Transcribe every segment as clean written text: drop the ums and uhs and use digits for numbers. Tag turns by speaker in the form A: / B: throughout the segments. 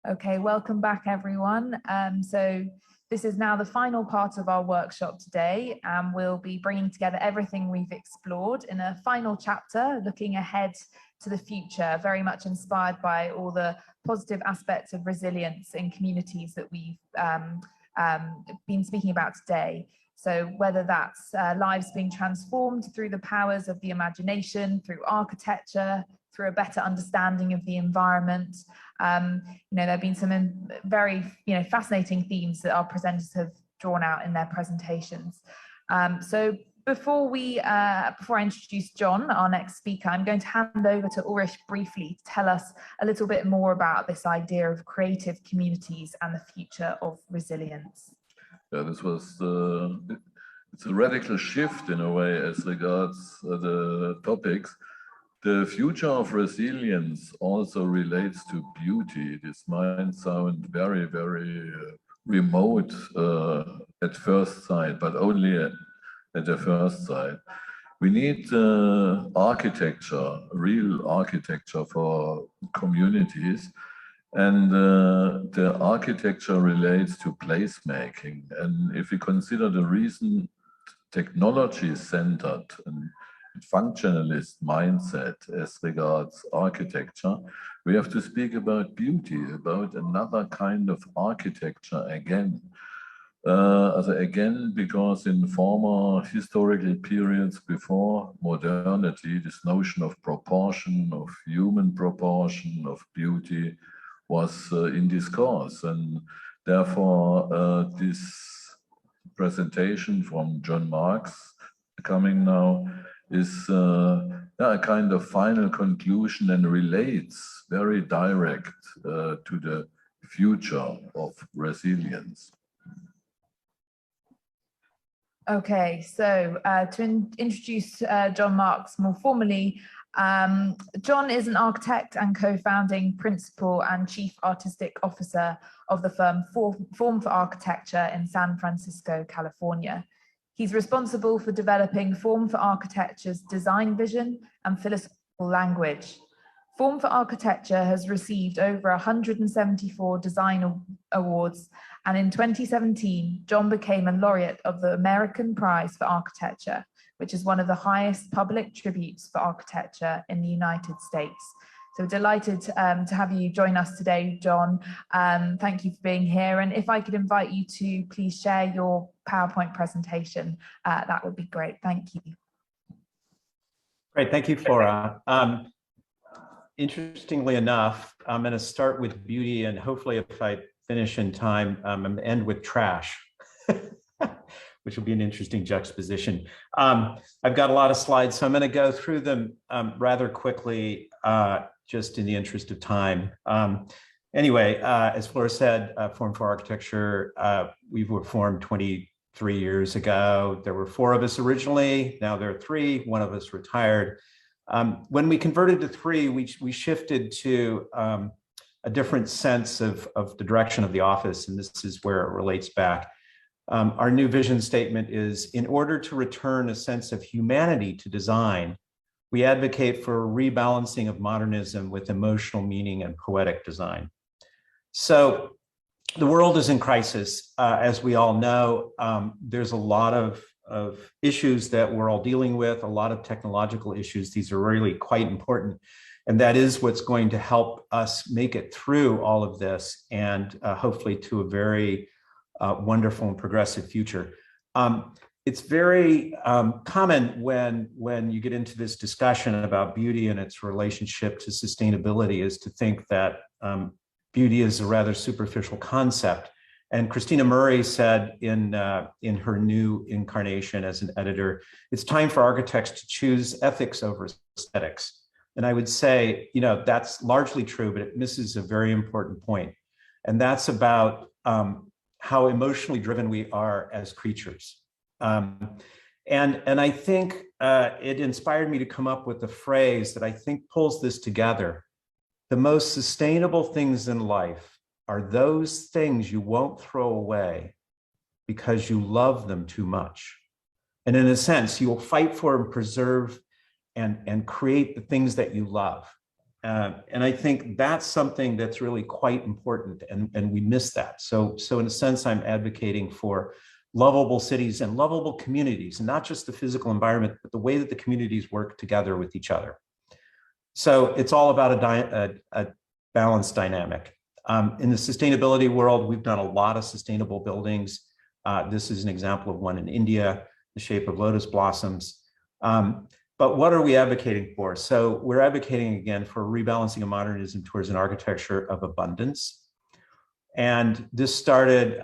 A: Okay, welcome back everyone. So this is now the final part of our workshop today, and we'll be bringing together everything we've explored in a final chapter, looking ahead to the future, very much inspired by all the positive aspects of resilience in communities that we've been speaking about today. So whether that's lives being transformed through the powers of the imagination, through architecture, through a better understanding of the environment. There have been some very fascinating themes that our presenters have drawn out in their presentations. So before I introduce John, our next speaker, I'm going to hand over to Ulrich briefly to tell us a little bit more about this idea of creative communities and the future of resilience.
B: Yeah, this was it's a radical shift in a way as regards the topics. The future of resilience also relates to beauty. This might sound very, very remote at first sight, but only at the first sight. We need architecture, real architecture for communities. And the architecture relates to placemaking. And if we consider the recent technology-centered and functionalist mindset as regards architecture, we have to speak about beauty, about another kind of architecture again. Again, because in former historical periods before modernity, this notion of proportion, of human proportion, of beauty was in discourse. And therefore, this presentation from John Marks coming now is a kind of final conclusion and relates very direct to the future of resilience.
A: Okay, so to introduce John Marks more formally, John is an architect and co-founding principal and chief artistic officer of the firm Form for Architecture in San Francisco, California. He's responsible for developing Form for Architecture's design vision and philosophical language. Form for Architecture has received over 174 design awards, and in 2017, John became a laureate of the American Prize for Architecture, which is one of the highest public tributes for architecture in the United States. So we're delighted to have you join us today, John. Thank you for being here. And if I could invite you to please share your PowerPoint presentation, that would be great. Thank you.
C: Great, thank you, Flora. Interestingly enough, I'm going to start with beauty, and hopefully if I finish in time, I'm going to end with trash, which will be an interesting juxtaposition. I've got a lot of slides, so I'm going to go through them rather quickly, just in the interest of time. Anyway, as Flora said, Form for Architecture, we were formed 23 years ago. There were 4 of us originally, now there are 3, one of us retired. When we converted to 3, we shifted to a different sense of the direction of the office, and this is where it relates back. Our new vision statement is, in order to return a sense of humanity to design, we advocate for a rebalancing of modernism with emotional meaning and poetic design. So the world is in crisis. As we all know, there's a lot of issues that we're all dealing with, a lot of technological issues. These are really quite important. And that is what's going to help us make it through all of this and hopefully to a very wonderful and progressive future. It's very common when you get into this discussion about beauty and its relationship to sustainability is to think that beauty is a rather superficial concept. And Christina Murray said in her new incarnation as an editor, it's time for architects to choose ethics over aesthetics. And I would say, that's largely true, but it misses a very important point. And that's about how emotionally driven we are as creatures. And I think it inspired me to come up with a phrase that I think pulls this together. The most sustainable things in life are those things you won't throw away because you love them too much. And in a sense, you will fight for and preserve and create the things that you love. And I think that's something that's really quite important, and we miss that. So in a sense, I'm advocating for lovable cities and lovable communities, and not just the physical environment, but the way that the communities work together with each other. So it's all about a balanced dynamic. In the sustainability world, we've done a lot of sustainable buildings. This is an example of one in India, the shape of lotus blossoms. But what are we advocating for? So we're advocating, again, for rebalancing of modernism towards an architecture of abundance. And this started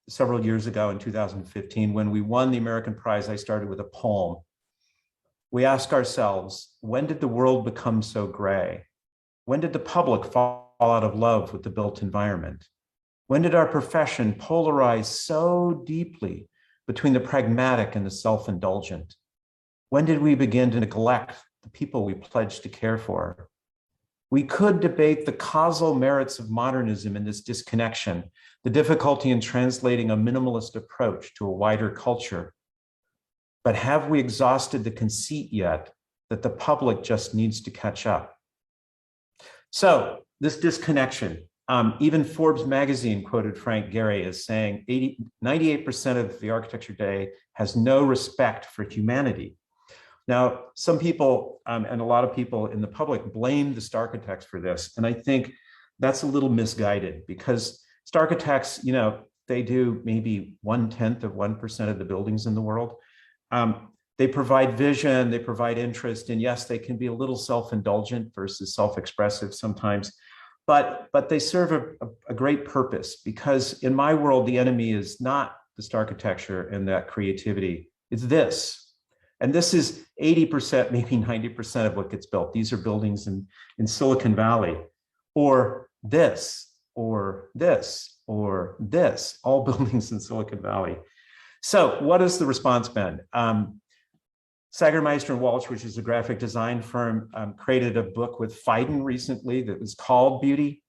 C: several years ago in 2015, when we won the American Prize. I started with a poem. We ask ourselves, when did the world become so gray? When did the public fall out of love with the built environment? When did our profession polarize so deeply between the pragmatic and the self-indulgent? When did we begin to neglect the people we pledged to care for? We could debate the causal merits of modernism in this disconnection, the difficulty in translating a minimalist approach to a wider culture. But have we exhausted the conceit yet that the public just needs to catch up? So this disconnection, even Forbes magazine quoted Frank Gehry as saying 98% of the architecture day has no respect for humanity. Now, some people and a lot of people in the public blame the Starchitects for this. And I think that's a little misguided, because Starchitects, they do maybe 1/10 of 1% of the buildings in the world. They provide vision, they provide interest, and yes, they can be a little self-indulgent versus self-expressive sometimes, but they serve a great purpose, because in my world, the enemy is not the Starchitecture and that creativity, it's this. And this is 80%, maybe 90% of what gets built. These are buildings in Silicon Valley, or this, or this, or this, all buildings in Silicon Valley. So what has the response been? Sagermeister and Walsh, which is a graphic design firm, created a book with Phaidon recently that was called Beauty.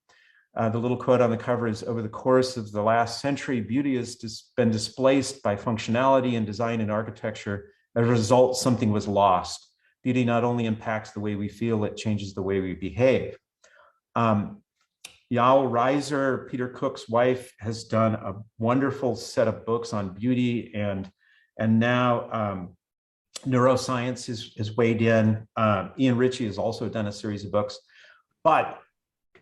C: The little quote on the cover is, over the course of the last century, beauty has been displaced by functionality and design and architecture. As a result, something was lost. Beauty not only impacts the way we feel, it changes the way we behave. Yael Reiser, Peter Cook's wife, has done a wonderful set of books on beauty, and now neuroscience is weighed in. Ian Ritchie has also done a series of books. But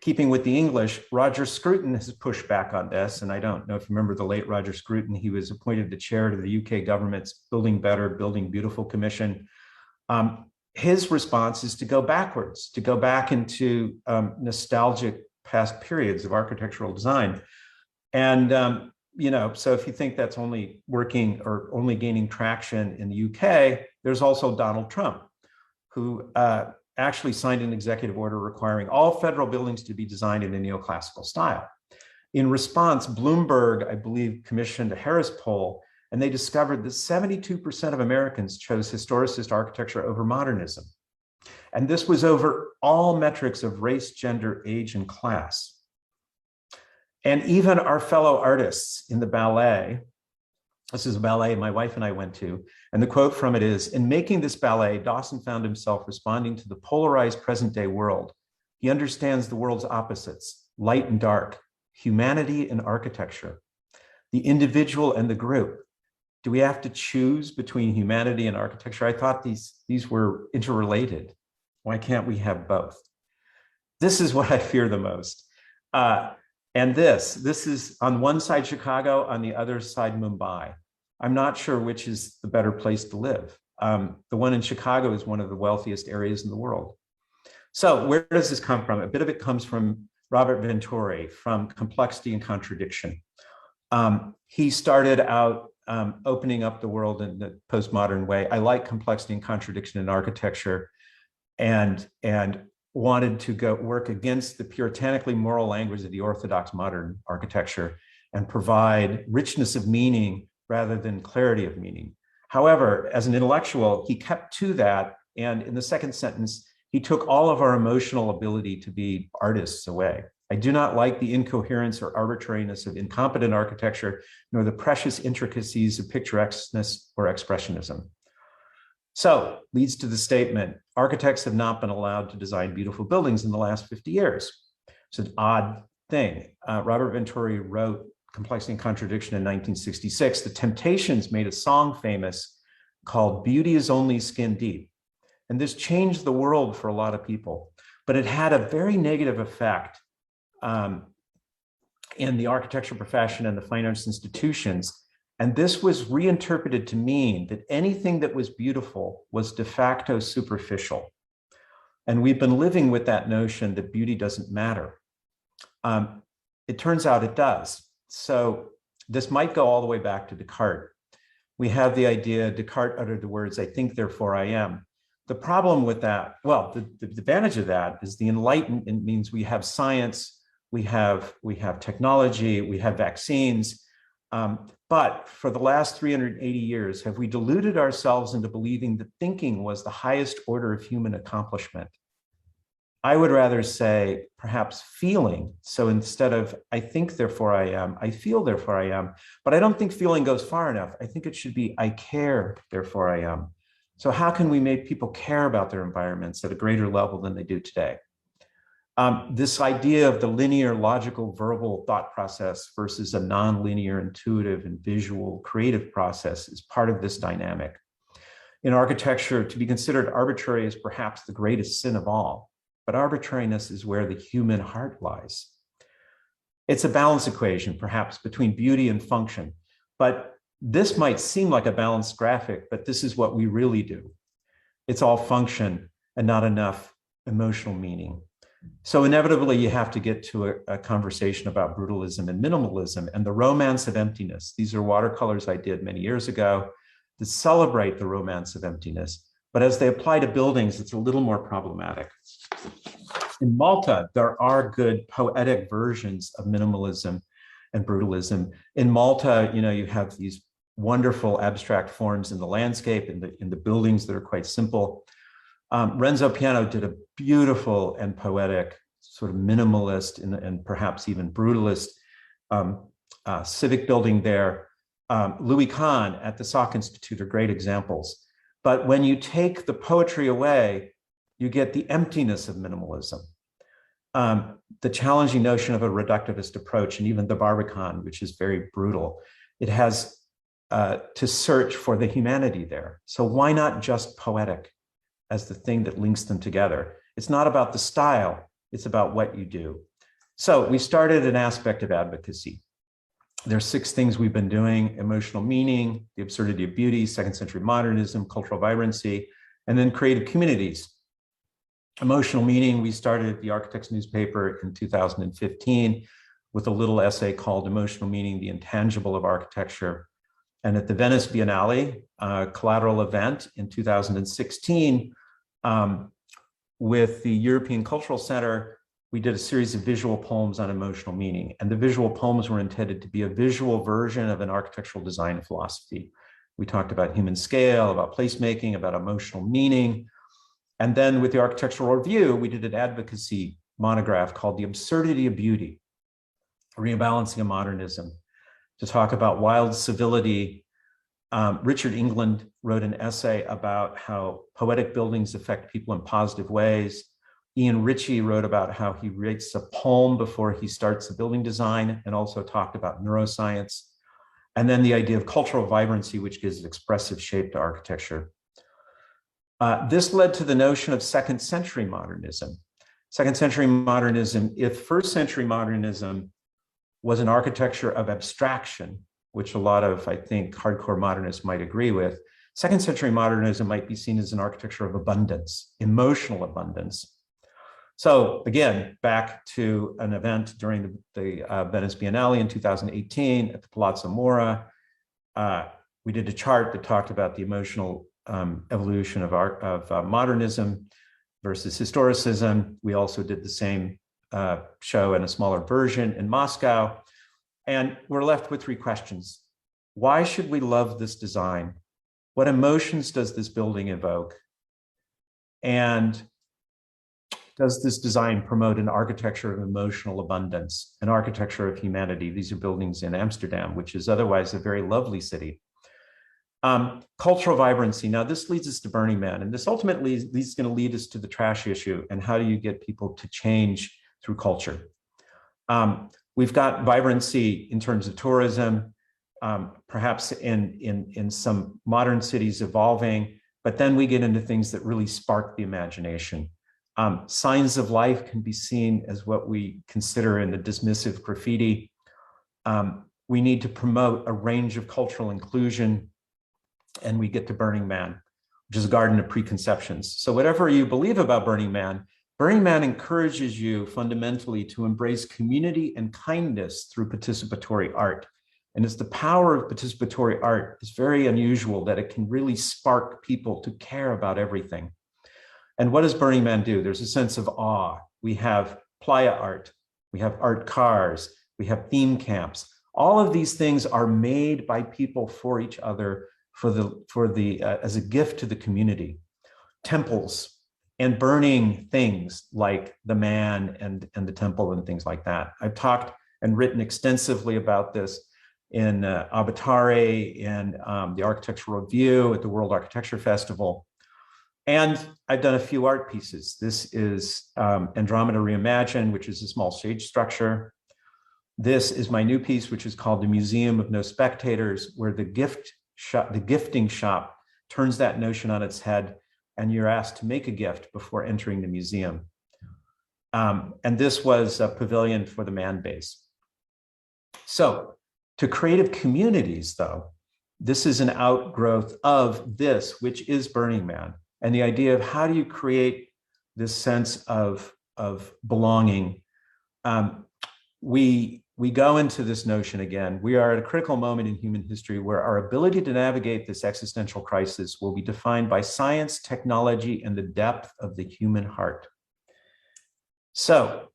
C: keeping with the English, Roger Scruton has pushed back on this. And I don't know if you remember the late Roger Scruton. He was appointed the chair to the UK government's Building Better, Building Beautiful Commission. His response is to go backwards, to go back into nostalgic past periods of architectural design. And, so if you think that's only working or only gaining traction in the UK, there's also Donald Trump, who actually signed an executive order requiring all federal buildings to be designed in a neoclassical style. In response, Bloomberg, I believe, commissioned a Harris poll, and they discovered that 72% of Americans chose historicist architecture over modernism. And this was over all metrics of race, gender, age, and class. And even our fellow artists in the ballet, this is a ballet my wife and I went to, and the quote from it is, in making this ballet, Dawson found himself responding to the polarized present-day world. He understands the world's opposites, light and dark, humanity and architecture, the individual and the group. Do we have to choose between humanity and architecture? I thought these were interrelated. Why can't we have both? This is what I fear the most. And this is on one side Chicago, on the other side Mumbai. I'm not sure which is the better place to live. The one in Chicago is one of the wealthiest areas in the world. So where does this come from? A bit of it comes from Robert Venturi, from Complexity and Contradiction. He started out opening up the world in the postmodern way. I like complexity and contradiction in architecture, and wanted to go work against the puritanically moral language of the orthodox modern architecture and provide richness of meaning rather than clarity of meaning. However, as an intellectual, he kept to that. And in the second sentence, he took all of our emotional ability to be artists away. I do not like the incoherence or arbitrariness of incompetent architecture, nor the precious intricacies of picturesqueness or expressionism. So leads to the statement, architects have not been allowed to design beautiful buildings in the last 50 years. It's an odd thing. Robert Venturi wrote Complexity and Contradiction in 1966. The Temptations made a song famous called Beauty is Only Skin Deep. And this changed the world for a lot of people, but it had a very negative effect in the architecture profession and the fine arts institutions. And this was reinterpreted to mean that anything that was beautiful was de facto superficial. And we've been living with that notion that beauty doesn't matter. It turns out it does. So this might go all the way back to Descartes. We have the idea, Descartes uttered the words, I think, therefore I am. The problem with that, well, the advantage of that is the Enlightenment means we have science, we have technology, we have vaccines. But for the last 380 years, have we deluded ourselves into believing that thinking was the highest order of human accomplishment? I would rather say perhaps feeling. So instead of I think, therefore I am, I feel, therefore I am. But I don't think feeling goes far enough. I think it should be I care, therefore I am. So how can we make people care about their environments at a greater level than they do today? This idea of the linear, logical, verbal thought process versus a non-linear, intuitive, and visual, creative process is part of this dynamic. In architecture, to be considered arbitrary is perhaps the greatest sin of all, but arbitrariness is where the human heart lies. It's a balance equation, perhaps, between beauty and function, but this might seem like a balanced graphic, but this is what we really do. It's all function and not enough emotional meaning. So inevitably, you have to get to a conversation about brutalism and minimalism and the romance of emptiness. These are watercolors I did many years ago that celebrate the romance of emptiness. But as they apply to buildings, it's a little more problematic. In Malta, there are good poetic versions of minimalism and brutalism. In Malta, you have these wonderful abstract forms in the landscape, in the buildings that are quite simple. Renzo Piano did a beautiful and poetic, sort of minimalist and perhaps even brutalist civic building there. Louis Kahn at the Salk Institute are great examples. But when you take the poetry away, you get the emptiness of minimalism. The challenging notion of a reductivist approach, and even the Barbican, which is very brutal. It has to search for the humanity there. So why not just poetic as the thing that links them together? It's not about the style, it's about what you do. So we started an aspect of advocacy. There's 6 things we've been doing: emotional meaning, the absurdity of beauty, second century modernism, cultural vibrancy, and then creative communities. Emotional meaning, we started the Architects newspaper in 2015 with a little essay called Emotional Meaning, the Intangible of Architecture. And at the Venice Biennale, collateral event in 2016, with the European Cultural Center, we did a series of visual poems on emotional meaning. And the visual poems were intended to be a visual version of an architectural design philosophy. We talked about human scale, about placemaking, about emotional meaning. And then with the Architectural Review, we did an advocacy monograph called The Absurdity of Beauty, Rebalancing of Modernism, to talk about wild civility. Richard England wrote an essay about how poetic buildings affect people in positive ways. Ian Ritchie wrote about how he writes a poem before he starts a building design, and also talked about neuroscience. And then the idea of cultural vibrancy, which gives expressive shape to architecture. This led to the notion of second century modernism. Second century modernism, if first century modernism was an architecture of abstraction, which a lot of, I think, hardcore modernists might agree with, second century modernism might be seen as an architecture of abundance, emotional abundance. So again, back to an event during the Venice Biennale in 2018 at the Palazzo Mora. We did a chart that talked about the emotional evolution of modernism versus historicism. We also did the same show in a smaller version in Moscow. And we're left with 3 questions. Why should we love this design? What emotions does this building evoke? And does this design promote an architecture of emotional abundance, an architecture of humanity? These are buildings in Amsterdam, which is otherwise a very lovely city. Cultural vibrancy. Now, this leads us to Burning Man, and this ultimately is going to lead us to the trash issue and how do you get people to change through culture. We've got vibrancy in terms of tourism, perhaps in some modern cities evolving, but then we get into things that really spark the imagination. Signs of life can be seen as what we consider in the dismissive graffiti. We need to promote a range of cultural inclusion, and we get to Burning Man, which is a garden of preconceptions. So whatever you believe about Burning Man encourages you fundamentally to embrace community and kindness through participatory art. And it's the power of participatory art is very unusual that it can really spark people to care about everything. And what does Burning Man do? There's a sense of awe. We have playa art, we have art cars, we have theme camps. All of these things are made by people for each other as a gift to the community. Temples and burning things like the man and the temple and things like that. I've talked and written extensively about this in Abatare, in the Architectural Review at the World Architecture Festival. And I've done a few art pieces. This is Andromeda Reimagined, which is a small stage structure. This is my new piece, which is called the Museum of No Spectators, where the gifting shop turns that notion on its head, and you're asked to make a gift before entering the museum. And this was a pavilion for the man base. So to creative communities, though, this is an outgrowth of this, which is Burning Man. And the idea of how do you create this sense of belonging. We go into this notion again. We are at a critical moment in human history where our ability to navigate this existential crisis will be defined by science, technology, and the depth of the human heart. So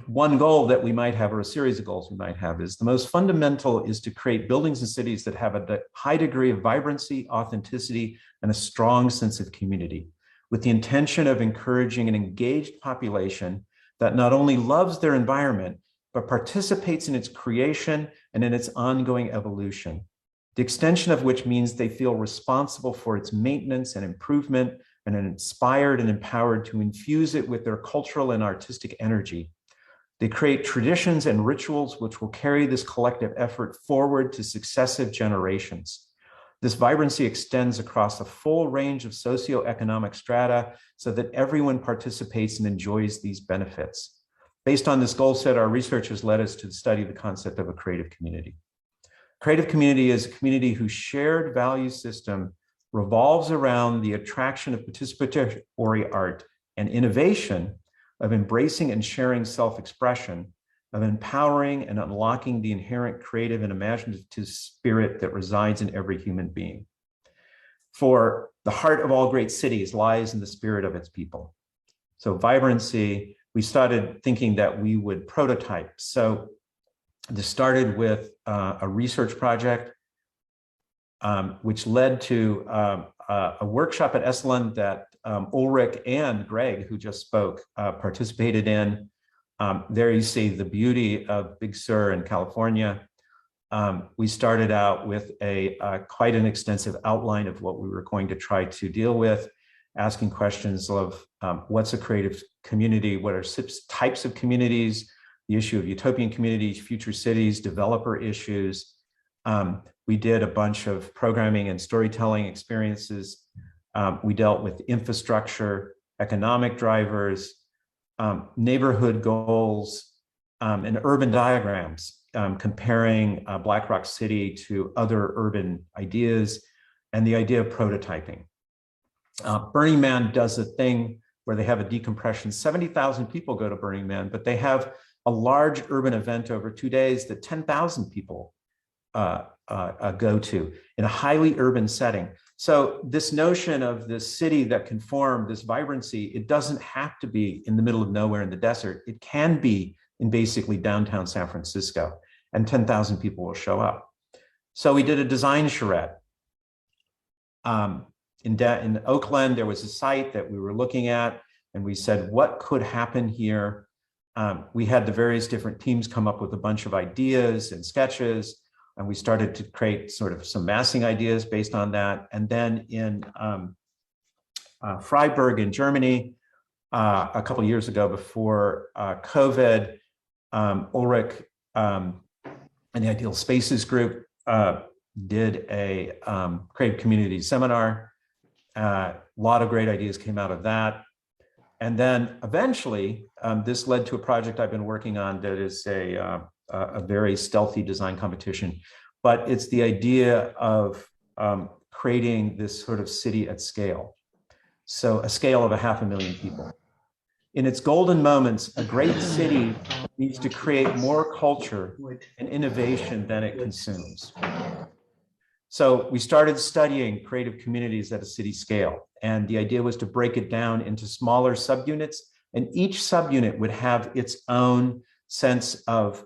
C: one goal that we might have, or a series of goals we might have, is the most fundamental is to create buildings and cities that have a high degree of vibrancy, authenticity, and a strong sense of community, with the intention of encouraging an engaged population that not only loves their environment, but participates in its creation and in its ongoing evolution, the extension of which means they feel responsible for its maintenance and improvement and are inspired and empowered to infuse it with their cultural and artistic energy. They create traditions and rituals which will carry this collective effort forward to successive generations. This vibrancy extends across a full range of socioeconomic strata so that everyone participates and enjoys these benefits. Based on this goal set, our research has led us to study the concept of a creative community. Creative community is a community whose shared value system revolves around the attraction of participatory art and innovation, of embracing and sharing self-expression, of empowering and unlocking the inherent creative and imaginative spirit that resides in every human being. For the heart of all great cities lies in the spirit of its people. So vibrancy, we started thinking that we would prototype. So this started with a research project, which led to a workshop at Esalen that Ulrich and Greg, who just spoke, participated in. There you see the beauty of Big Sur in California. We started out with quite an extensive outline of what we were going to try to deal with, asking questions of what's a creative community, what are types of communities, the issue of utopian communities, future cities, developer issues. We did a bunch of programming and storytelling experiences. We dealt with infrastructure, economic drivers, neighborhood goals, and urban diagrams, comparing Black Rock City to other urban ideas, and the idea of prototyping. Burning Man does a thing where they have a decompression. 70,000 people go to Burning Man, but they have a large urban event over 2 days that 10,000 people go to in a highly urban setting. So this notion of this city that can form this vibrancy, it doesn't have to be in the middle of nowhere in the desert. It can be in basically downtown San Francisco, and 10,000 people will show up. So we did a design charrette. In Oakland, there was a site that we were looking at, and we said, what could happen here? We had the various different teams come up with a bunch of ideas and sketches. And we started to create sort of some massing ideas based on that. And then in Freiburg in Germany, a couple of years ago before COVID, Ulrich and the Ideal Spaces group did a creative community seminar. A lot of great ideas came out of that. And then eventually, this led to a project I've been working on that is a very stealthy design competition, but it's the idea of creating this sort of city at scale. So a scale of 500,000 people. In its golden moments, a great city needs to create more culture and innovation than it consumes. So we started studying creative communities at a city scale. And the idea was to break it down into smaller subunits. And each subunit would have its own sense of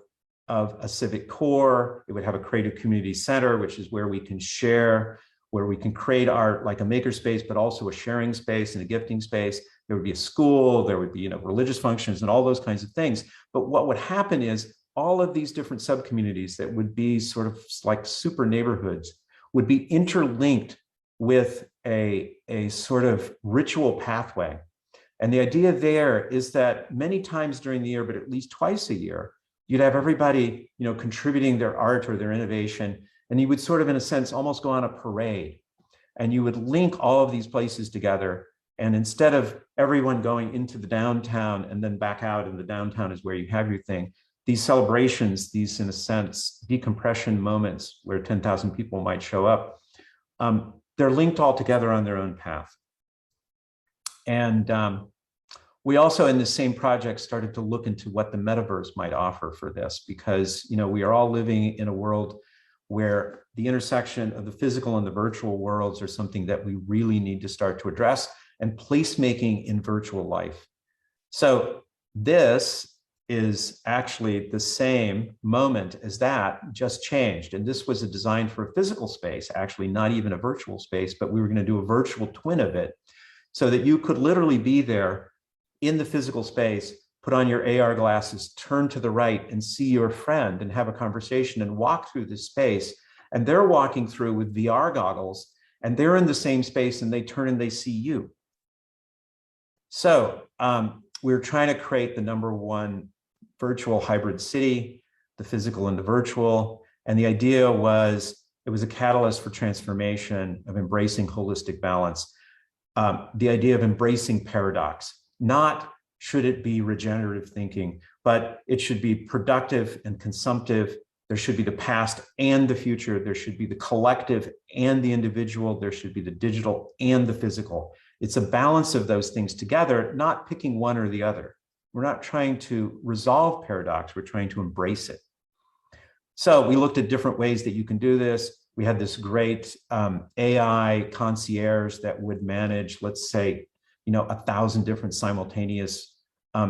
C: a civic core. It would have a creative community center, which is where we can share, where we can create art like a makerspace, but also a sharing space and a gifting space. There would be a school, there would be religious functions and all those kinds of things. But what would happen is all of these different subcommunities that would be sort of like super neighborhoods would be interlinked with a sort of ritual pathway. And the idea there is that many times during the year, but at least twice a year, you'd have everybody contributing their art or their innovation. And you would sort of, in a sense, almost go on a parade. And you would link all of these places together. And instead of everyone going into the downtown and then back out, and the downtown is where you have your thing, these celebrations, these, in a sense, decompression moments where 10,000 people might show up, they're linked all together on their own path. And we also, in the same project, started to look into what the metaverse might offer for this, because we are all living in a world where the intersection of the physical and the virtual worlds are something that we really need to start to address, and placemaking in virtual life. So this is actually the same moment as that, just changed. And this was a design for a physical space, actually not even a virtual space, but we were going to do a virtual twin of it so that you could literally be there in the physical space, put on your AR glasses, turn to the right and see your friend and have a conversation and walk through this space. And they're walking through with VR goggles and they're in the same space and they turn and they see you. So we're trying to create the #1 virtual hybrid city, the physical and the virtual. And the idea was, it was a catalyst for transformation of embracing holistic balance. The idea of embracing paradox, not should it be regenerative thinking, but it should be productive and consumptive. There should be the past and the future. There should be the collective and the individual. There should be the digital and the physical. It's a balance of those things together, not picking one or the other. We're not trying to resolve paradox, we're trying to embrace it. So we looked at different ways that you can do this. We had this great AI concierge that would manage, let's say, 1,000 different simultaneous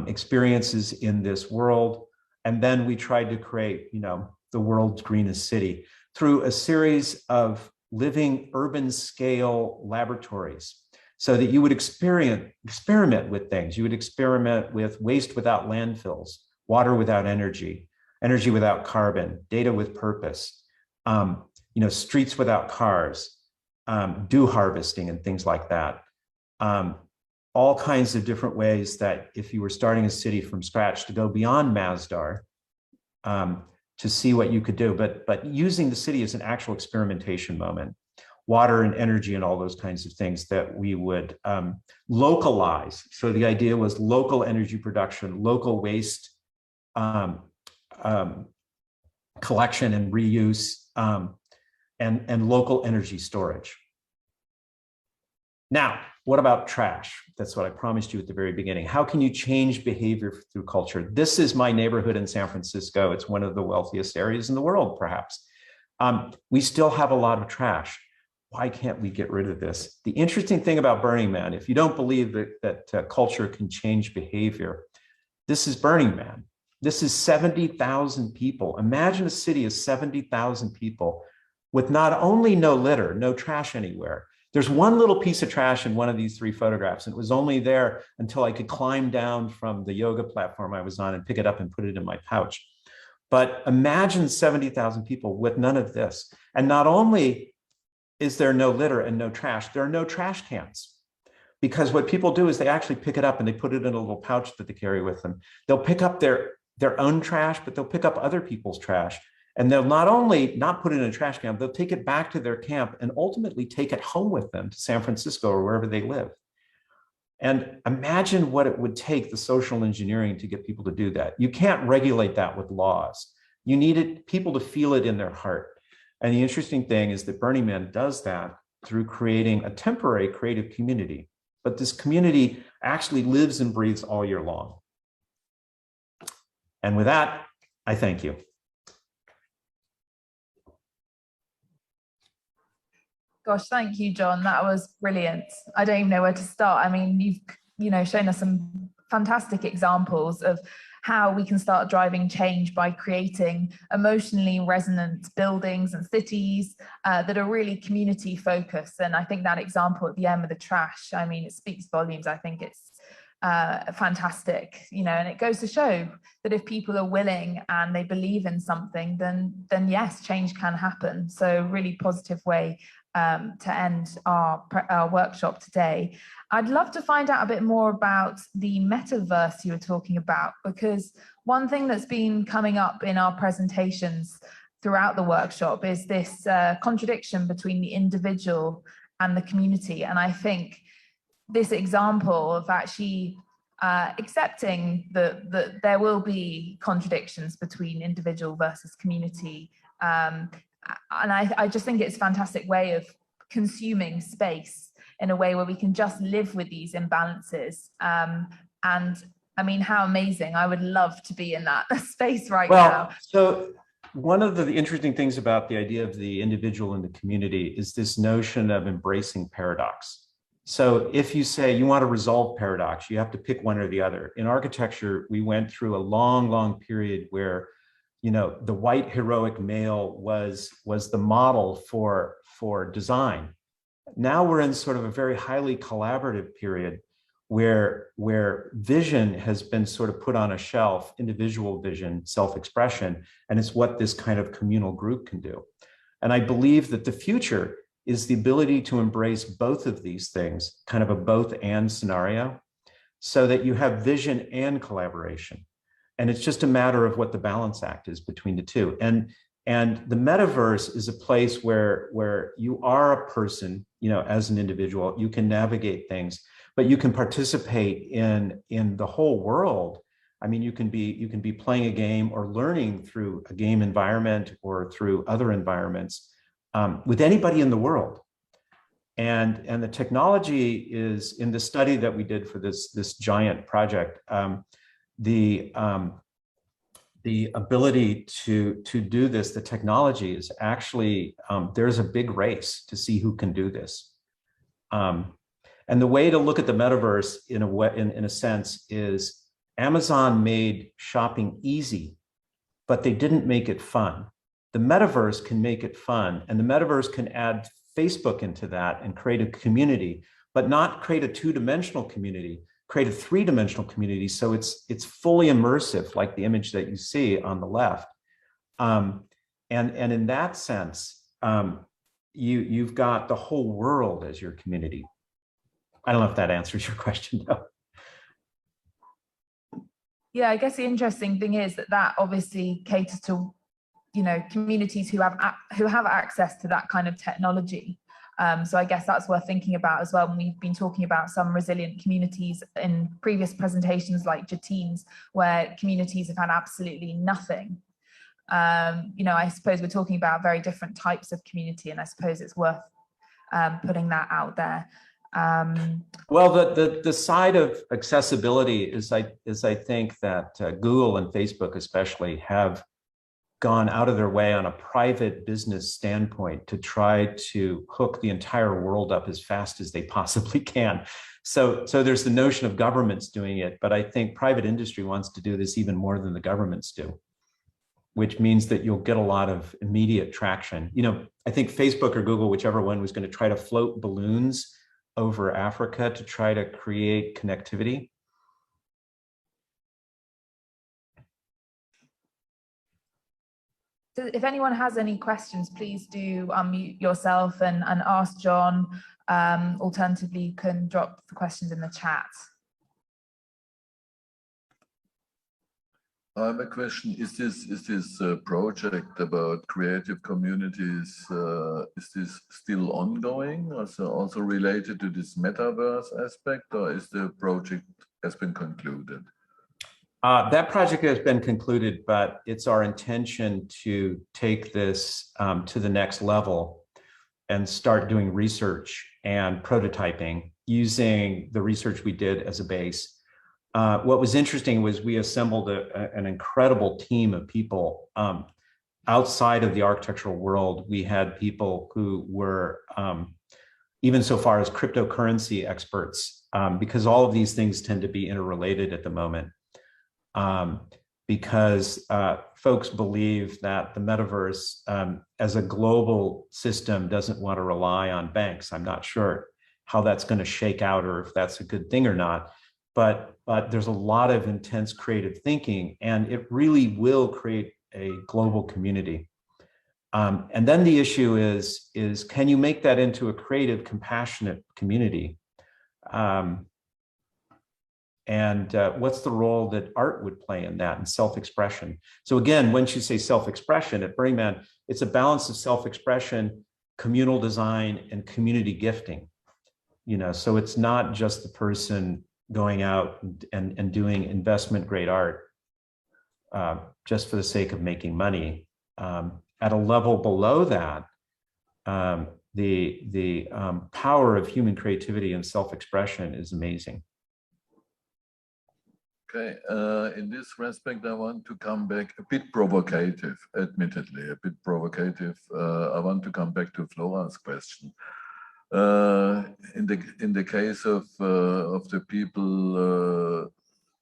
C: experiences in this world. And then we tried to create, the world's greenest city through a series of living urban scale laboratories, so that you would experiment with things. You would experiment with waste without landfills, water without energy, energy without carbon, data with purpose, streets without cars, dew harvesting and things like that. All kinds of different ways that if you were starting a city from scratch to go beyond Masdar, to see what you could do, but using the city as an actual experimentation moment. Water and energy and all those kinds of things that we would localize. So the idea was local energy production, local waste collection and reuse, and local energy storage. Now, what about trash? That's what I promised you at the very beginning. How can you change behavior through culture? This is my neighborhood in San Francisco. It's one of the wealthiest areas in the world, perhaps. We still have a lot of trash. Why can't we get rid of this? The interesting thing about Burning Man, if you don't believe that culture can change behavior, this is Burning Man. This is 70,000 people. Imagine a city of 70,000 people with not only no litter, no trash anywhere. There's one little piece of trash in one of these 3 photographs, and it was only there until I could climb down from the yoga platform I was on and pick it up and put it in my pouch. But imagine 70,000 people with none of this. And not only is there no litter and no trash, there are no trash cans. Because what people do is they actually pick it up and they put it in a little pouch that they carry with them. They'll pick up their own trash, but they'll pick up other people's trash. And they'll not only not put it in a trash can, they'll take it back to their camp and ultimately take it home with them to San Francisco or wherever they live. And imagine what it would take, the social engineering, to get people to do that. You can't regulate that with laws. You need people to feel it in their heart. And the interesting thing is that Burning Man does that through creating a temporary creative community. But this community actually lives and breathes all year long. And with that, I thank you.
A: Gosh, thank you, John. That was brilliant. I don't even know where to start. I mean, you've shown us some fantastic examples of how we can start driving change by creating emotionally resonant buildings and cities that are really community focused. And I think that example at the end with the trash, I mean, it speaks volumes. I think it's fantastic, and it goes to show that if people are willing and they believe in something, then yes, change can happen. So really positive way to end our workshop today. I'd love to find out a bit more about the metaverse you were talking about, because one thing that's been coming up in our presentations throughout the workshop is this contradiction between the individual and the community. And I think this example of actually accepting that there will be contradictions between individual versus community, and I just think it's a fantastic way of consuming space in a way where we can just live with these imbalances. And I mean, how amazing. I would love to be in that space right now.
C: So one of the interesting things about the idea of the individual and the community is this notion of embracing paradox. So if you say you want to resolve paradox, you have to pick one or the other. In architecture, we went through a long, long period where the white heroic male was the model for design. Now we're in sort of a very highly collaborative period where vision has been sort of put on a shelf, individual vision, self-expression, and it's what this kind of communal group can do. And I believe that the future is the ability to embrace both of these things, kind of a both and scenario, so that you have vision and collaboration. And it's just a matter of what the balance act is between the two. And the metaverse is a place where you are a person, as an individual, you can navigate things, but you can participate in the whole world. I mean, you can be playing a game or learning through a game environment or through other environments with anybody in the world. And the technology is, in the study that we did for this giant project, the ability to do this, the technology is actually, there's a big race to see who can do this. And the way to look at the metaverse in a sense is Amazon made shopping easy, but they didn't make it fun. The metaverse can make it fun, and the metaverse can add Facebook into that and create a community, but not create a two-dimensional community, create a three-dimensional community. So it's fully immersive, like the image that you see on the left. And in that sense, you've got the whole world as your community. I don't know if that answers your question, though.
A: Yeah, I guess the interesting thing is that obviously caters to, communities who have access to that kind of technology. So I guess that's worth thinking about as well. When we've been talking about some resilient communities in previous presentations like Jateen's, where communities have had absolutely nothing. I suppose we're talking about very different types of community, and I suppose it's worth putting that out there.
C: Well, the side of accessibility is I think that Google and Facebook especially have gone out of their way on a private business standpoint to try to hook the entire world up as fast as they possibly can. So there's the notion of governments doing it, but I think private industry wants to do this even more than the governments do, which means that you'll get a lot of immediate traction. I think Facebook or Google, whichever one, was going to try to float balloons over Africa to try to create connectivity.
A: So if anyone has any questions, please do unmute yourself and ask John. Alternatively, you can drop the questions in the chat.
B: I have a question. Is this project about creative communities, is this still ongoing, also related to this metaverse aspect, or is the project has been concluded?
C: That project has been concluded, but it's our intention to take this to the next level and start doing research and prototyping using the research we did as a base. What was interesting was we assembled an incredible team of people outside of the architectural world. We had people who were even so far as cryptocurrency experts, because all of these things tend to be interrelated at the moment. Because folks believe that the metaverse as a global system doesn't want to rely on banks. I'm not sure how that's going to shake out or if that's a good thing or not. But there's a lot of intense creative thinking, and it really will create a global community. And then the issue is can you make that into a creative, compassionate community? What's the role that art would play in that, and self-expression? So again, once you say self-expression at Burning Man, it's a balance of self-expression, communal design, and community gifting. So it's not just the person going out and doing investment grade art just for the sake of making money. At a level below that, the power of human creativity and self-expression is amazing.
B: Okay, in this respect, I want to come back a bit provocative, admittedly, a bit provocative. I want to come back to Flora's question. In the case of the people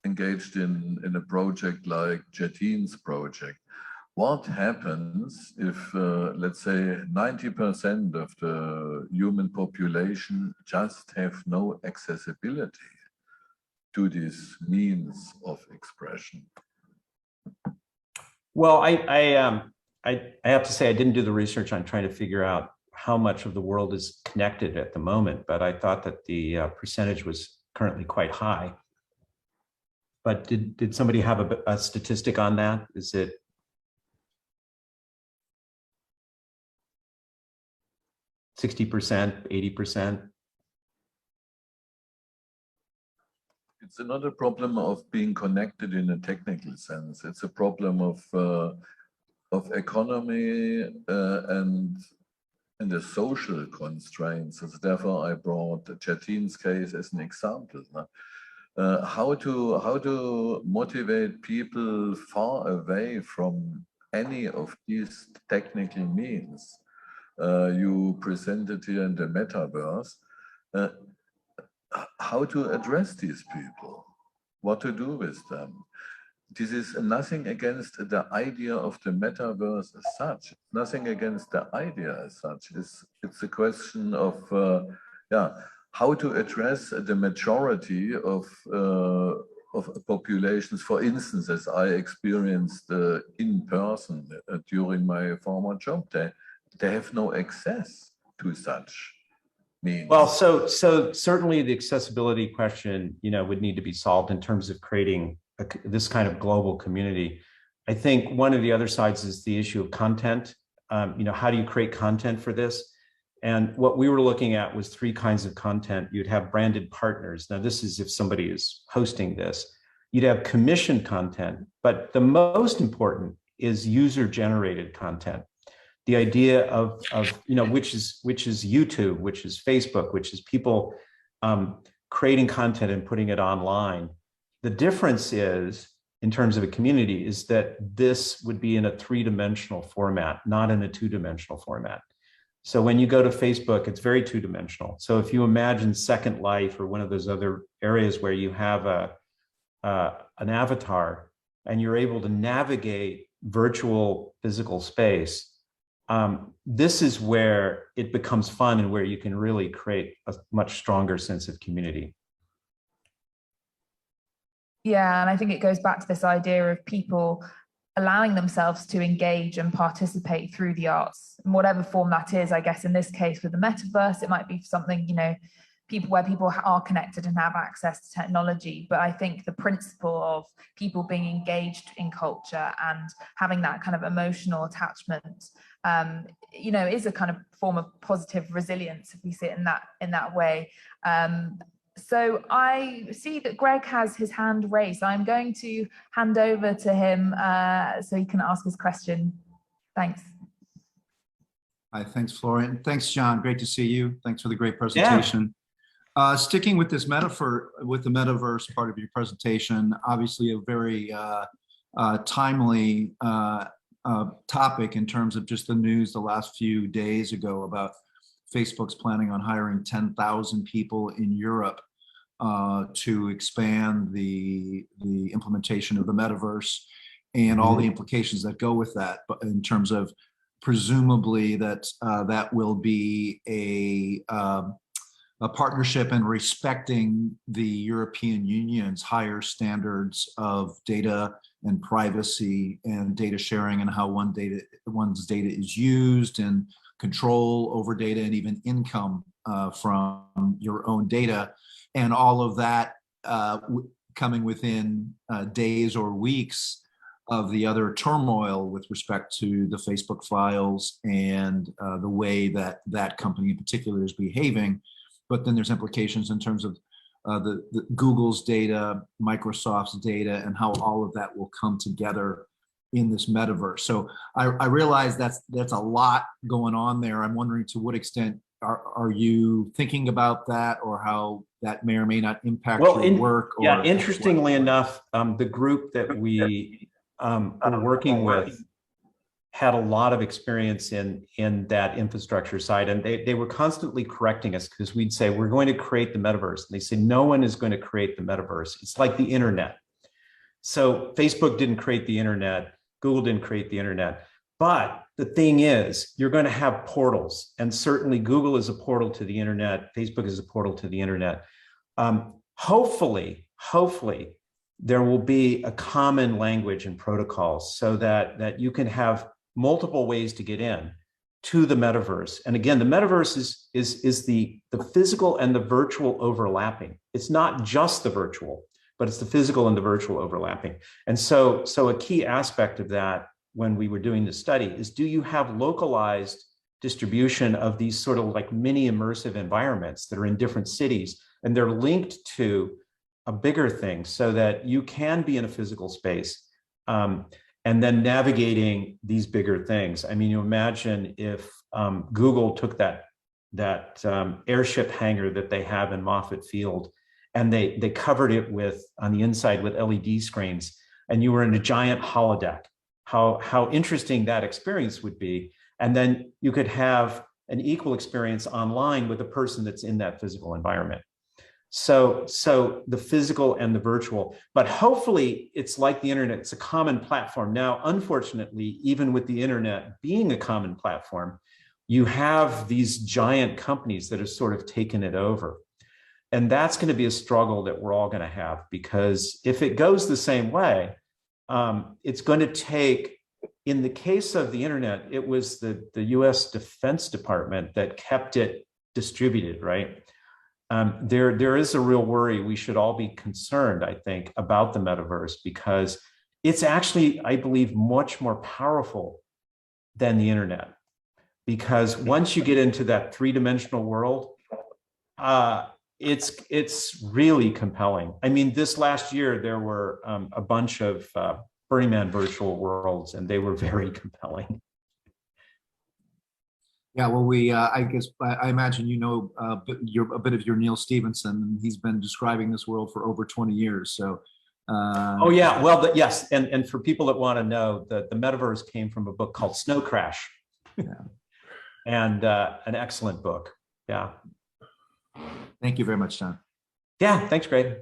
B: engaged in a project like Jetine's project, what happens if, let's say, 90% of the human population just have no accessibility to these means of expression?
C: Well, I have to say I didn't do the research on trying to figure out how much of the world is connected at the moment, but I thought that the percentage was currently quite high. But did somebody have a statistic on that? Is it 60%, 80%?
B: It's another problem of being connected in a technical sense. It's a problem of economy and the social constraints. So therefore, I brought Jetine's case as an example. How to motivate people far away from any of these technical means you presented here in the metaverse. How to address these people, what to do with them. This is nothing against the idea of the metaverse as such, nothing against the idea as such. It's a question of how to address the majority of populations. For instance, as I experienced in person during my former job, they have no access to such means.
C: Well, so certainly the accessibility question, would need to be solved in terms of creating this kind of global community. I think one of the other sides is the issue of content. How do you create content for this? And what we were looking at was 3 kinds of content. You'd have branded partners. Now, this is if somebody is hosting this. You'd have commissioned content, but the most important is user-generated content. The idea of which is YouTube, which is Facebook, which is people creating content and putting it online. The difference is, in terms of a community, is that this would be in a 3-dimensional format, not in a 2-dimensional format. So when you go to Facebook, it's very 2-dimensional. So if you imagine Second Life or one of those other areas where you have an avatar and you're able to navigate virtual physical space, this is where it becomes fun and where you can really create a much stronger sense of community.
A: Yeah, and I think it goes back to this idea of people allowing themselves to engage and participate through the arts, in whatever form that is. I guess in this case with the metaverse, it might be something, you know, where people are connected and have access to technology. But I think the principle of people being engaged in culture and having that kind of emotional attachment, you know, is a kind of form of positive resilience, if we see it in that way. So I see that Greg has his hand raised. I'm going to hand over to him so he can ask his question. Thanks.
D: Hi, thanks, Florian. Thanks, John. Great to see you. Thanks for the great presentation. Yeah. Sticking with this metaphor, with the metaverse part of your presentation, obviously a very timely topic in terms of just the news the last few days ago about Facebook's planning on hiring 10,000 people in Europe to expand the implementation of the metaverse and all the implications that go with that, but in terms of presumably that that will be a partnership and respecting the European Union's higher standards of data and privacy and data sharing and how one's data is used and control over data and even income from your own data, and all of that coming within days or weeks of the other turmoil with respect to the Facebook files and the way that that company in particular is behaving. But then there's implications in terms of the Google's data, Microsoft's data, and how all of that will come together in this metaverse. So I realize that's a lot going on there. I'm wondering to what extent are you thinking about that, or how that may or may not impact your work? Or
C: yeah, interestingly enough, the group that we are working with had a lot of experience in that infrastructure side, and they were constantly correcting us because we'd say, we're going to create the metaverse. And they say, no one is going to create the metaverse. It's like the internet. So Facebook didn't create the internet. Google didn't create the internet. But the thing is, you're going to have portals. And certainly Google is a portal to the internet. Facebook is a portal to the internet. Hopefully, there will be a common language and protocols so that you can have multiple ways to get in to the metaverse. And again, the metaverse is the physical and the virtual overlapping. It's not just the virtual, but it's the physical and the virtual overlapping. And so a key aspect of that when we were doing the study is, do you have localized distribution of these sort of like mini immersive environments that are in different cities, and they're linked to a bigger thing so that you can be in a physical space and then navigating these bigger things. I mean, you imagine if Google took that airship hangar that they have in Moffett Field, and they covered it with, on the inside, with LED screens, and you were in a giant holodeck. How interesting that experience would be. And then you could have an equal experience online with a person that's in that physical environment. So the physical and the virtual, but hopefully it's like the internet, it's a common platform. Now, unfortunately, even with the internet being a common platform, you have these giant companies that have sort of taken it over. And that's going to be a struggle that we're all going to have, because if it goes the same way, it's going to take, in the case of the internet, it was the US Defense Department that kept it distributed, right? There is a real worry. We should all be concerned, I think, about the metaverse, because it's actually, I believe, much more powerful than the internet. Because once you get into that three-dimensional world, it's really compelling. I mean, this last year, there were a bunch of Burning Man virtual worlds, and they were very compelling.
D: Yeah, well, I guess I imagine you know a bit of your Neil Stephenson, and he's been describing this world for over 20 years. So,
C: oh yeah, well, yes, and for people that want to know, the metaverse came from a book called Snow Crash, and an excellent book. Yeah.
D: Thank you very much, John.
C: Yeah, thanks, Greg.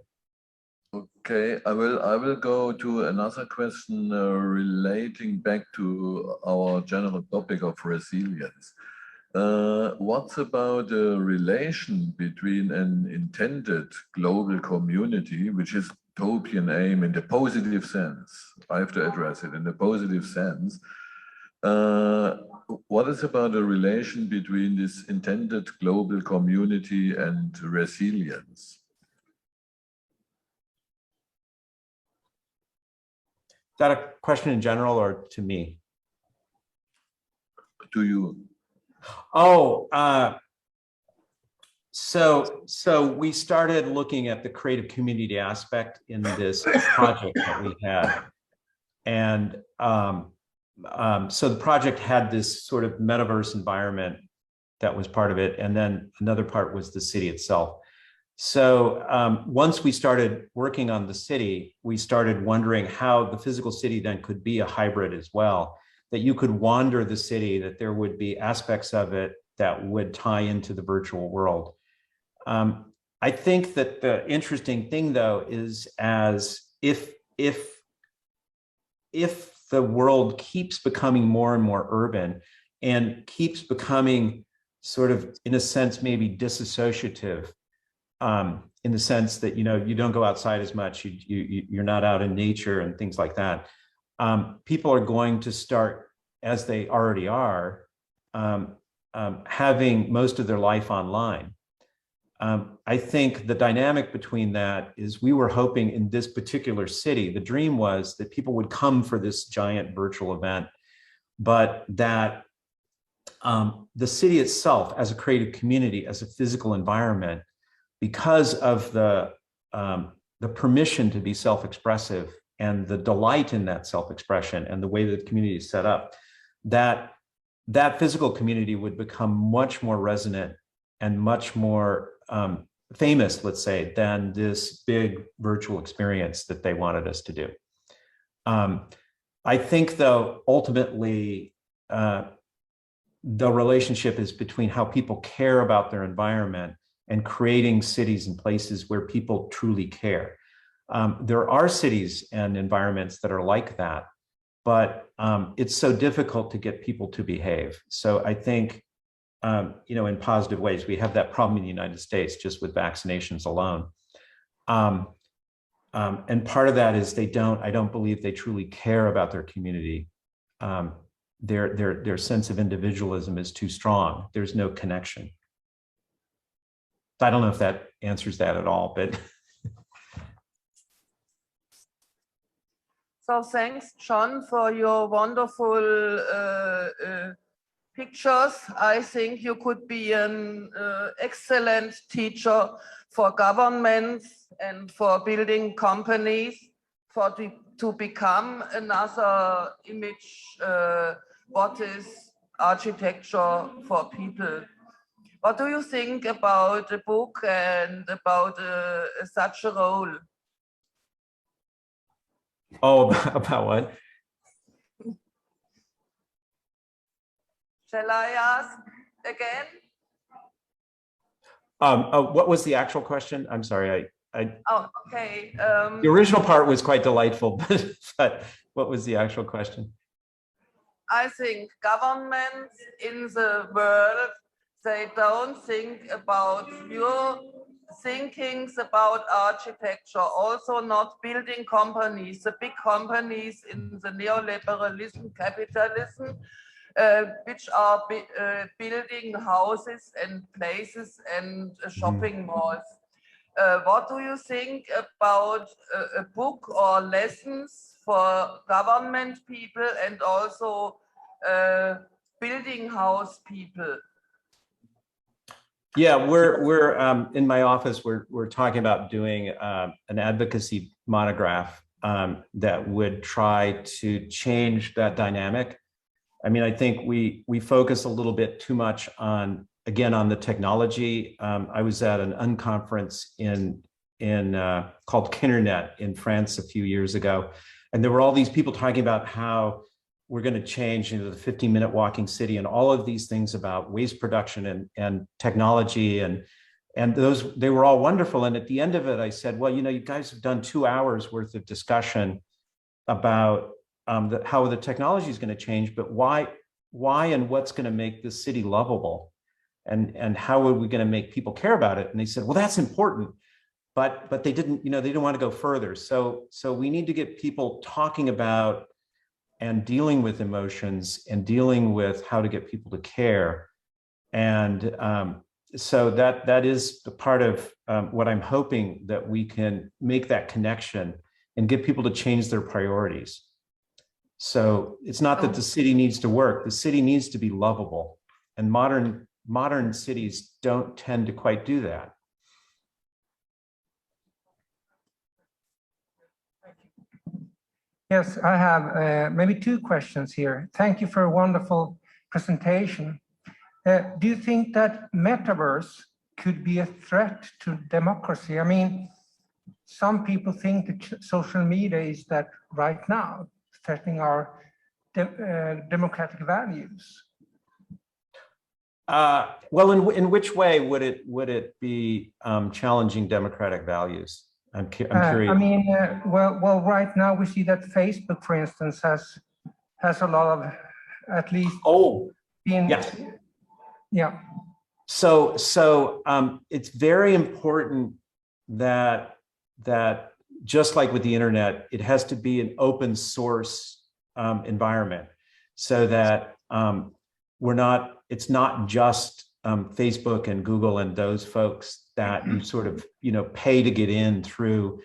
B: Okay, I will go to another question relating back to our general topic of resilience. What's about the relation between an intended global community, which is utopian aim in the positive sense, I have to address it in a positive sense. What is about the relation between this intended global community and resilience?
C: Is that a question in general or to me?
B: To you.
C: Oh, so we started looking at the creative community aspect in this project that we had. And so the project had this sort of metaverse environment that was part of it. And then another part was the city itself. So once we started working on the city, we started wondering how the physical city then could be a hybrid as well, that you could wander the city, that there would be aspects of it that would tie into the virtual world. I think that the interesting thing, though, is as if the world keeps becoming more and more urban and keeps becoming sort of, in a sense, maybe disassociative, in the sense that, you know, you don't go outside as much, you're not out in nature and things like that. People are going to start, as they already are, having most of their life online. I think the dynamic between that is we were hoping in this particular city, the dream was that people would come for this giant virtual event, but that the city itself as a creative community, as a physical environment, because of the permission to be self-expressive and the delight in that self-expression and the way that the community is set up, that physical community would become much more resonant and much more famous, let's say, than this big virtual experience that they wanted us to do. I think, though, ultimately, the relationship is between how people care about their environment and creating cities and places where people truly care. There are cities and environments that are like that, but it's so difficult to get people to behave. So I think, you know, in positive ways, we have that problem in the United States just with vaccinations alone. And part of that is I don't believe they truly care about their community. Their sense of individualism is too strong. There's no connection. I don't know if that answers that at all, but.
E: So thanks, John, for your wonderful pictures. I think you could be an excellent teacher for governments and for building companies to become another image, what is architecture for people. What do you think about the book and about such a role?
C: Oh, about what?
E: Shall I ask again?
C: What was the actual question? I'm sorry.
E: Oh, okay.
C: The original part was quite delightful, but what was the actual question?
E: I think governments in the world, they don't think about your thinkings about architecture, also not building companies, the big companies in the neoliberalism, capitalism, which are building houses and places and shopping malls. What do you think about a book or lessons for government people and also building house people?
C: Yeah, we're in my office. We're talking about doing an advocacy monograph that would try to change that dynamic. I mean, I think we focus a little bit too much on, again, on the technology. I was at an unconference called Kinternet in France a few years ago, and there were all these people talking about how we're going to change into the 15-minute walking city and all of these things about waste production and technology, and they were all wonderful. And at the end of it, I said, well, you know, you guys have done 2 hours worth of discussion about how the technology is going to change, but why and what's going to make this city lovable, and how are we going to make people care about it? And they said, well, that's important, but they didn't, they didn't want to go further. So we need to get people talking about and dealing with emotions and dealing with how to get people to care. And so that is the part of what I'm hoping, that we can make that connection and get people to change their priorities. So it's not that the city needs to work, the city needs to be lovable. And modern cities don't tend to quite do that.
F: Yes, I have maybe two questions here. Thank you for a wonderful presentation. Do you think that metaverse could be a threat to democracy? I mean, some people think that social media is that right now, threatening our democratic values.
C: Well, in which way would it be challenging democratic values? I'm curious.
F: I mean, well, right now we see that Facebook, for instance, has a lot of, at least.
C: Oh,
F: yes. Yeah.
C: So it's very important that just like with the internet, it has to be an open source environment, so that it's not just Facebook and Google and those folks that you sort of pay to get in through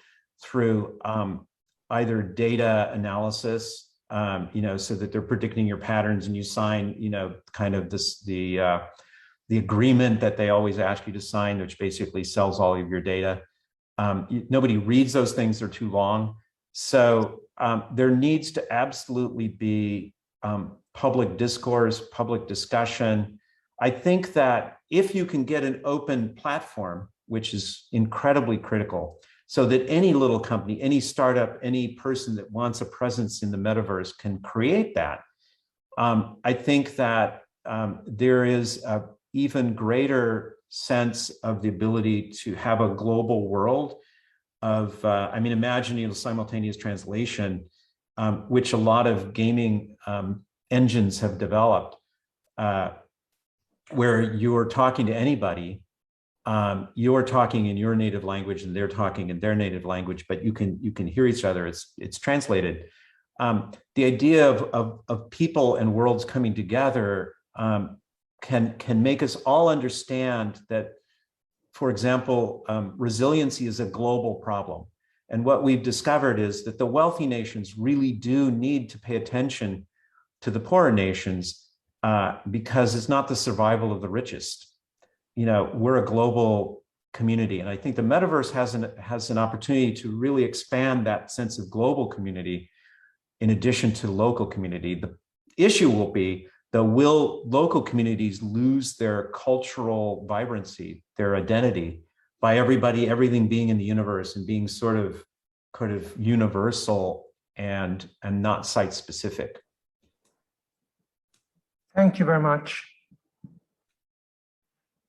C: either data analysis, so that they're predicting your patterns, and you sign kind of the agreement that they always ask you to sign, which basically sells all of your data. Nobody reads those things, they're too long. So there needs to absolutely be public discourse, public discussion. I think that if you can get an open platform, which is incredibly critical, so that any little company, any startup, any person that wants a presence in the metaverse can create that, I think that there is an even greater sense of the ability to have a global world of, imagine simultaneous translation, which a lot of gaming engines have developed, where you're talking to anybody, you're talking in your native language and they're talking in their native language, but you can hear each other. It's translated. The idea of people and worlds coming together can make us all understand that, for example, resiliency is a global problem. And what we've discovered is that the wealthy nations really do need to pay attention to the poorer nations, because it's not the survival of the richest. We're a global community. And I think the metaverse has an opportunity to really expand that sense of global community in addition to local community. The issue will be, will local communities lose their cultural vibrancy, their identity, by everything being in the universe and being sort of universal and not site specific?
F: Thank you very much.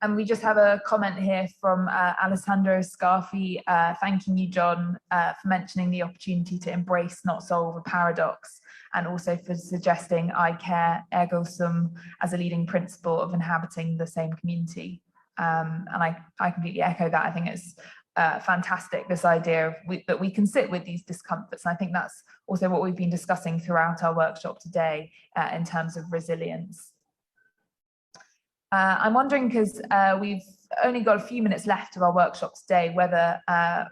A: And we just have a comment here from Alessandro Scarfi, thanking you, John, for mentioning the opportunity to embrace, not solve, a paradox, and also for suggesting I care, ergo sum, as a leading principle of inhabiting the same community. And I completely echo that. I think it's fantastic, this idea of that we can sit with these discomforts. And I think that's also what we've been discussing throughout our workshop today in terms of resilience. I'm wondering, because we've only got a few minutes left of our workshop today, whether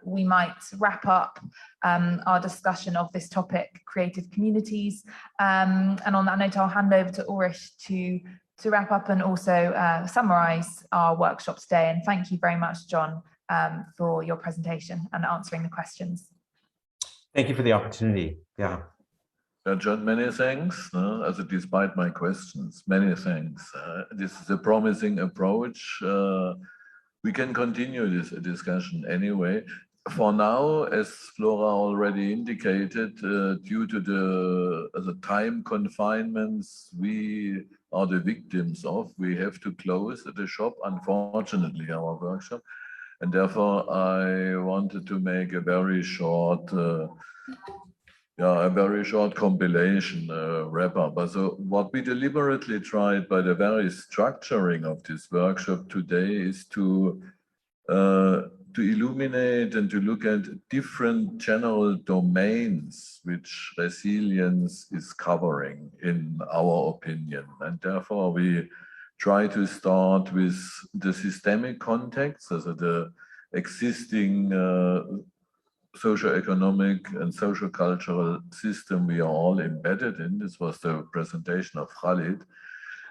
A: we might wrap up our discussion of this topic, creative communities. And on that note, I'll hand over to Ulrich to wrap up and also summarize our workshop today. And thank you very much, John, for your presentation and answering the questions.
C: Thank you for the opportunity. Yeah.
B: John, many thanks. Despite my questions, many thanks. This is a promising approach. We can continue this discussion anyway. For now, as Flora already indicated, due to the time confinements we are the victims of, we have to close the shop, unfortunately, our workshop. And therefore, I wanted to make a very short compilation wrap up. So what we deliberately tried by the very structuring of this workshop today is to illuminate and to look at different general domains which resilience is covering, in our opinion. And therefore, we try to start with the systemic context, so the existing socio-economic and social-cultural system we are all embedded in. This was the presentation of Khalid.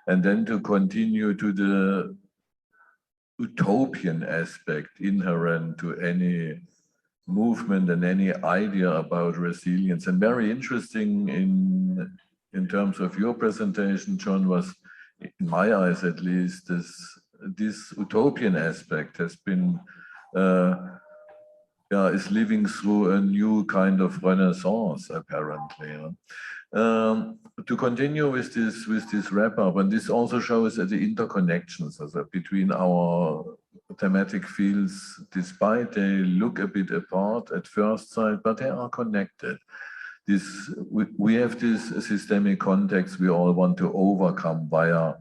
B: And then to continue to the utopian aspect inherent to any movement and any idea about resilience. And very interesting in terms of your presentation, John, was, in my eyes at least, this utopian aspect has been is living through a new kind of renaissance, apparently. To continue with this wrap up, and this also shows that the interconnections between our thematic fields, despite they look a bit apart at first sight, but they are connected. We have this systemic context we all want to overcome via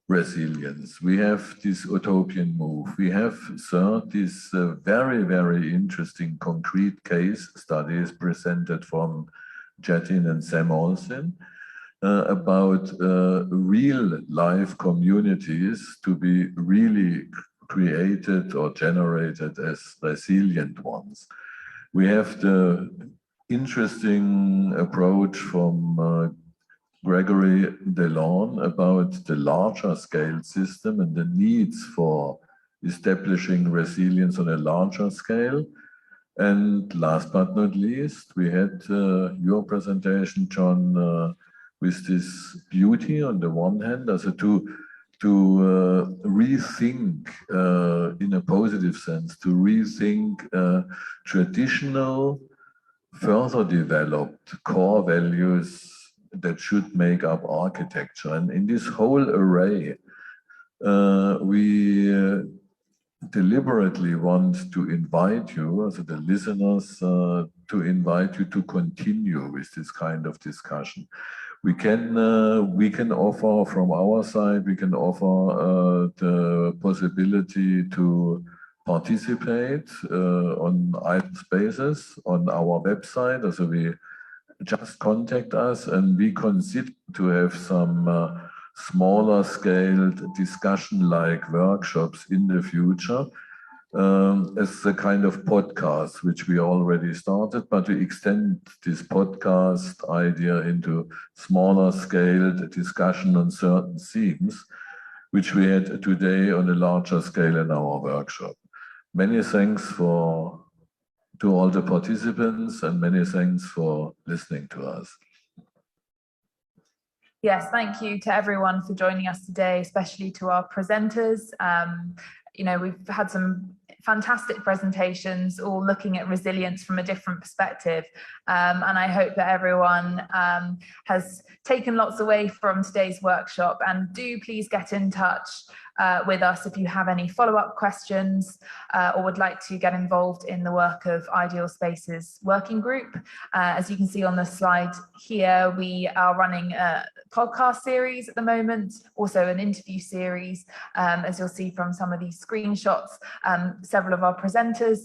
B: resilience. We have this utopian move. We have, sir, this very, very interesting concrete case studies presented from Jatin and Sam Olsen about real life communities to be really created or generated as resilient ones. We have the interesting approach from Gregory Delorme about the larger scale system and the needs for establishing resilience on a larger scale. And last but not least, we had your presentation, John, with this beauty on the one hand, as to rethink in a positive sense, to rethink traditional, further developed core values that should make up architecture. And in this whole array, we deliberately want to invite you, as the listeners, to invite you to continue with this kind of discussion. We can offer from our side, we can offer the possibility to participate on idle spaces on our website. Also, we just contact us, and we consider to have some smaller scaled discussion-like workshops in the future as a kind of podcast, which we already started, but we extend this podcast idea into smaller scaled discussion on certain themes, which we had today on a larger scale in our workshop. Many thanks to all the participants, and many thanks for listening to us.
A: Yes, thank you to everyone for joining us today, especially to our presenters. We've had some fantastic presentations, all looking at resilience from a different perspective. And I hope that everyone has taken lots away from today's workshop. And do please get in touch with us if you have any follow-up questions or would like to get involved in the work of Ideal Spaces Working Group. As you can see on the slide here, we are running a podcast series at the moment, also an interview series. As you'll see from some of these screenshots, several of our presenters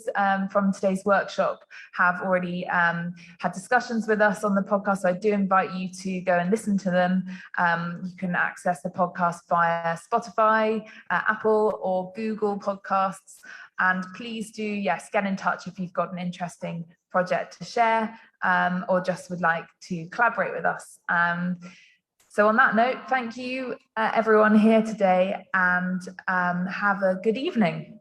A: from today's workshop have already had discussions with us on the podcast, so I do invite you to go and listen to them. You can access the podcast via Spotify, Apple or Google Podcasts, and please do, yes, get in touch if you've got an interesting project to share or just would like to collaborate with us. So on that note, thank you everyone here today, and have a good evening.